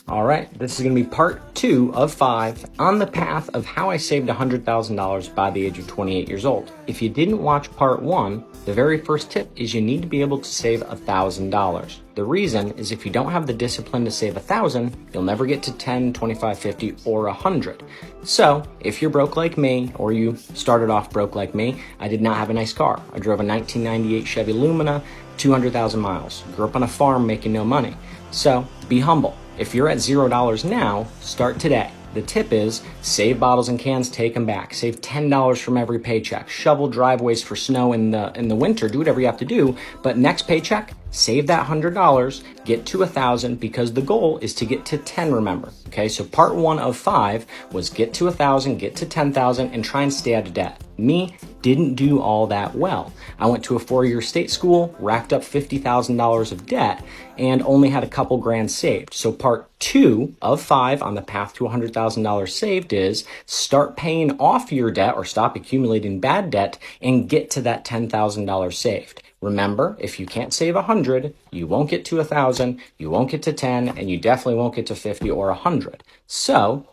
All right, this is going to be part 2 of 5 on the path of how I saved $100,000 by the age of 28 years old. If you didn't watch part 1, the very first tip is you need to be able to save $1,000. The reason is if you don't have the discipline to save $1,000, you'll never get to 10, 25, 50, or 100. So if you're broke like me, or you started off broke like me, I did not have a nice car. I drove a 1998 Chevy Lumina, 200,000 miles. Grew up on a farm making no money. So be humble. If you're at $0 now, start today. The tip is save bottles and cans, take them back. Save $10 from every paycheck. Shovel driveways for snow in the winter. Do whatever you have to do. But next paycheck, save that $100, get to 1,000 because the goal is to get to 10, remember. Okay, so part 1 of 5 was get to 1,000, get to 10,000, and try and stay out of debt. Me, didn't do all that well. I went to a 4-year state school, racked up $50,000 of debt, and only had a couple grand saved. So part 2 of 5 on the path to $100,000 saved is start paying off your debt or stop accumulating bad debt and get to that $10,000 saved. Remember, if you can't save 100, you won't get to 1,000, you won't get to 10, and you definitely won't get to 50 or 100. So,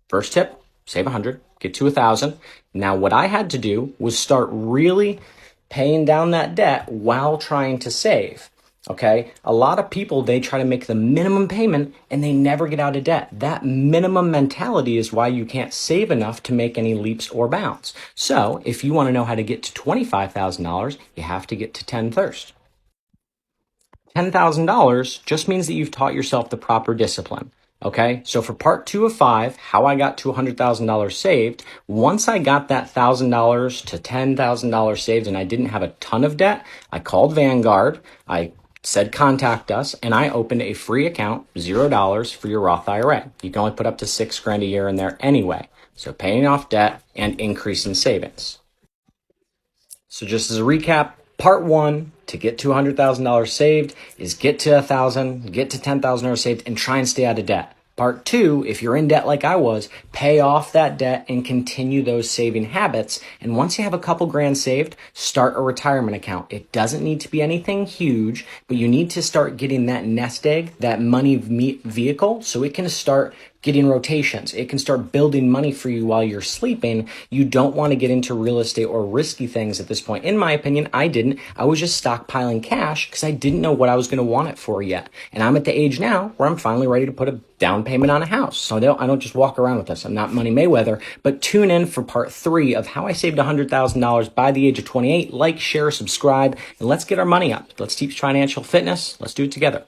first tip, save 100, get to 1,000. Now, what I had to do was start really paying down that debt while trying to save. Okay, a lot of people, they try to make the minimum payment and they never get out of debt. That minimum mentality is why you can't save enough to make any leaps or bounds. So if you want to know how to get to $25,000, you have to get to 10 first. $10,000 just means that you've taught yourself the proper discipline. Okay, so for part 2 of 5, how I got to $100,000 saved, once I got that $1,000 to $10,000 saved and I didn't have a ton of debt, I called Vanguard, I said contact us, and I opened a free account, $0 for your Roth IRA. You can only put up to $6,000 a year in there anyway. So paying off debt and increasing savings. So just as a recap, part 1 to get to $100,000 saved is get to 1,000, get to $10,000 saved, and try and stay out of debt. Part 2, if you're in debt like I was, pay off that debt and continue those saving habits. And once you have a couple grand saved, start a retirement account. It doesn't need to be anything huge, but you need to start getting that nest egg, that money vehicle, so it can start getting rotations. It can start building money for you while you're sleeping. You don't want to get into real estate or risky things at this point. In my opinion, I didn't. I was just stockpiling cash because I didn't know what I was going to want it for yet. And I'm at the age now where I'm finally ready to put a down payment on a house. So I don't just walk around with this. I'm not Money Mayweather, but tune in for part 3 of how I saved $100,000 by the age of 28. Like, share, subscribe, and let's get our money up. Let's teach financial fitness. Let's do it together.